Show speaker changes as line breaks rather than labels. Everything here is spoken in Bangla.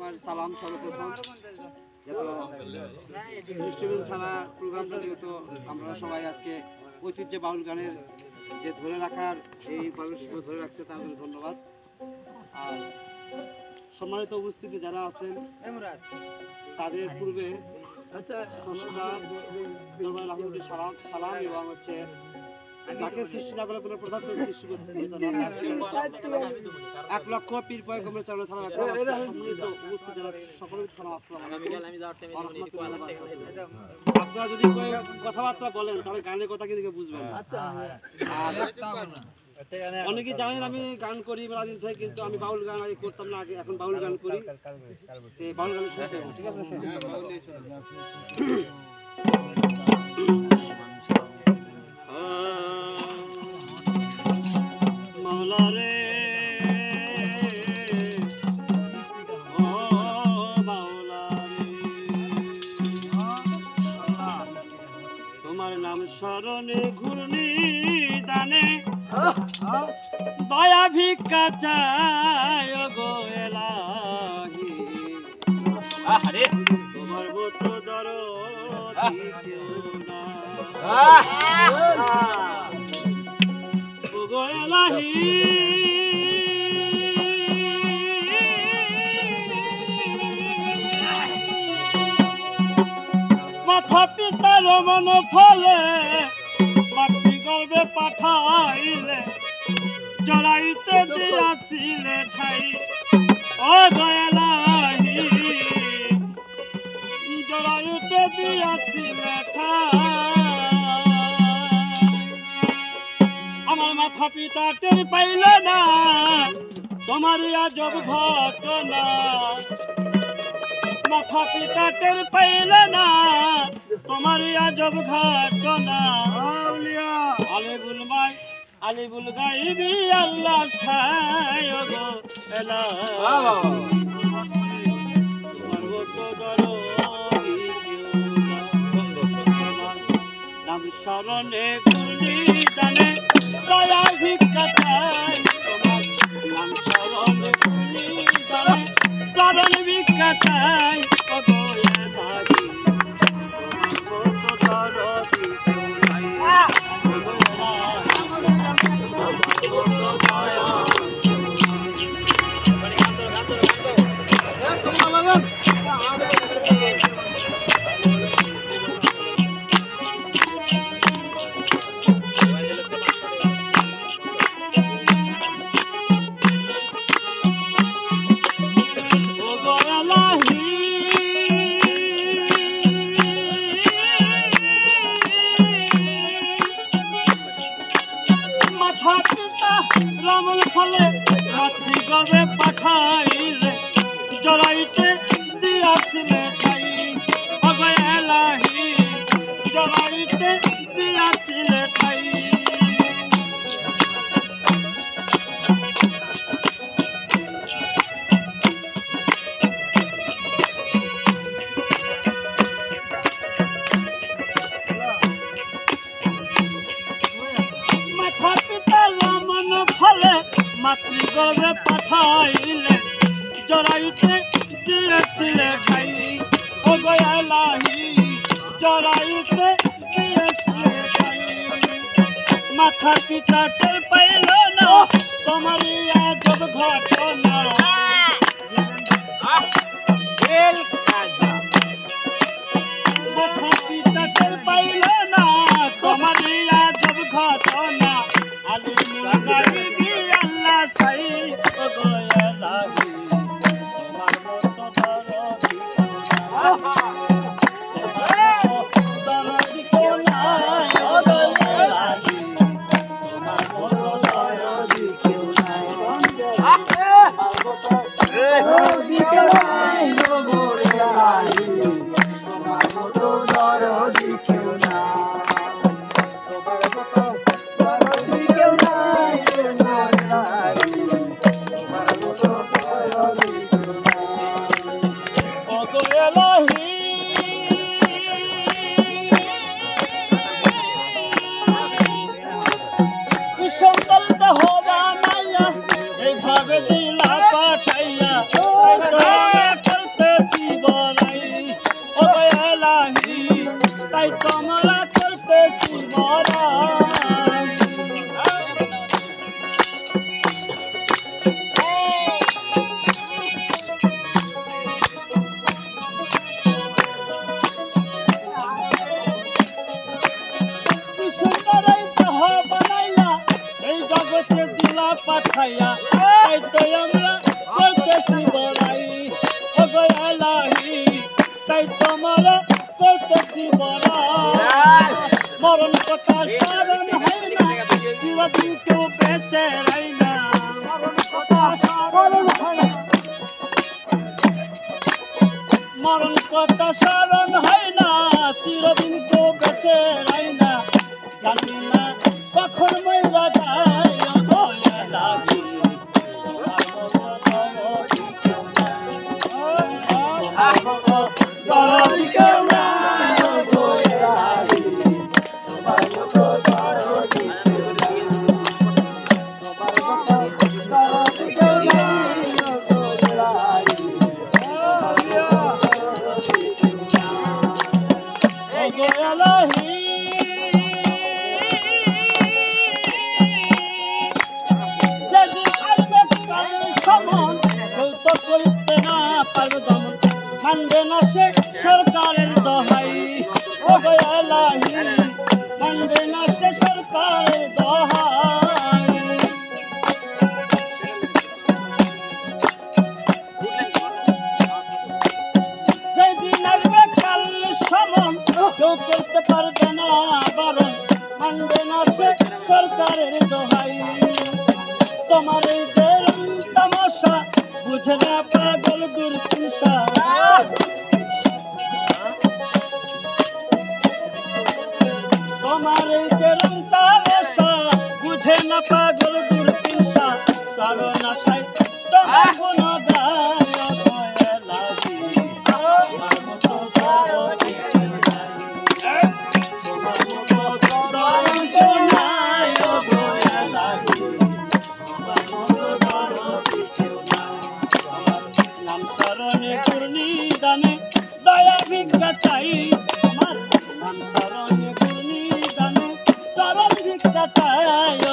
আমার সালাম সর্বপ্রথম দৃষ্টিবিন ছাড়া প্রোগ্রামটা যেহেতু আমরা সবাই আজকে ঐতিহ্য বাউল গানের যে ধরে রাখার এই মানুষগুলো ধরে রাখছে তার জন্য ধন্যবাদ। আর সম্মানিত উপস্থিতি যারা আছেন তাদের পূর্বে সালাম এবং হচ্ছে যাকে সৃষ্টি না করে কোনো পদার্থ সৃষ্টি করতে 1 লক্ষ পীর পয়গম্বরের চরণে সালাম। সম্মানিত উপস্থিত যারা সকলের সালাম আসসালামু আলাইকুম। আপনারা যদি কথাবার্তা বলেন তাহলে গানের কথা কিন্তু বুঝবেন না। অনেকে জানেন আমি গান করি মেলাদিন থেকে, কিন্তু আমি বাউল গান আগে করতাম না, আগে এখন বাউল গান করি। বাউল গান শুনতে হবে, ঠিক আছে? তোমার নাম স্মরণে ঘূর্ণি দানে দয়া ভিক্ষা চাই গো এলাহি, তোমার মতো দরদি কেউ না গো এলাহি। মাথা পিতার মন ফলে মাতৃগর্ভে পাঠাইলে জড়াইতে দিয়াছিলে ঠাই ও দয়ালাহি, জড়াইতে দিয়াছিলে ঠাই। আমার মাথা পিতা টের পাইল না তোমার আজব ঘটনা, মাথা পিতা টের পাইল না তোমার আজব ঘটনা। আলিবুল গাইবি আল্লাহ সায় গো এলাহি, তোমার মতো দরদি কেউ না। নাম স্মরণে ঘূর্ণি দানে দয়া ভিক্ষা চাই, তোমার নাম স্মরণে ঘূর্ণি দানে স্মরণ ভিক্ষা চাই গো এলাহি, তোমার মতো দরদি কেউ নাই। রমল ফলে মাতৃগর্ভে পাঠাইলে জড়াইতে দিয়াছিলে ঠাই ওগো এলাহি, জড়াইতে দিয়াছিলে ঠাই। মাতৃগর্ভে পাঠাইলে জড়াইতে দিয়েছিলে ঠাই ওগো এলাহি, জড়াইতে দিয়েছিলে ঠাই। মাথা পিতা টের পাইল না তোমার আজব ঘটনা, মাথা পিতা টের পাইল না তোমার আজব ঘটনা। আলিমুল গাইবি আল্লাহ সাই ওগো এলাহি, তোমার মতো দরদি কেউ নাই ওগো এলাহি, তোমার মতো দরদি কেউ নাই। দরদি কেউ নাই ওগো এলাহি, তোমার মতো দরদি কেউ নাই। এইভাবে দিলা পাঠাইয়া
তাই তোমার করতেছি বড় মরণ কথা স্মরণ হয় না চিরদিন কেউ বেঁচে রাই না মরণ কথা স্মরণ হয় না মরণ কথা স্মরণ হয় না চিরদিন কেউ বেঁচে রাই না জানি না কখন মইরা যায় দয়া লাগি করতে না পারবো দমন মানবে না সে সরকারের দোহাই ও গয়ালাহি মানবে না সে সরকারের দোহাই যেদিন আসবে কাল সমন কেউ করতে পারবে না বারণ মানবে না সে সরকারের দোহাই তোমার এই যে তামাশা বুঝে না পাগল দুর্পিসা তোমার এই যে তামাশা বুঝে না পাগল দুর্পিসা কারণ আশায় তোমার কোনো গায় ভয় লাগি তোমার মতো দরদি নাই তোমার মতো দরদি নাই ভয় লাগি তোমার মতো দরদি নাম শরণে পূর্ণি দানে দয়া ভিক্ষা চাই আমার নাম শরণে পূর্ণি দানে চরণ ভিক্ষা চাই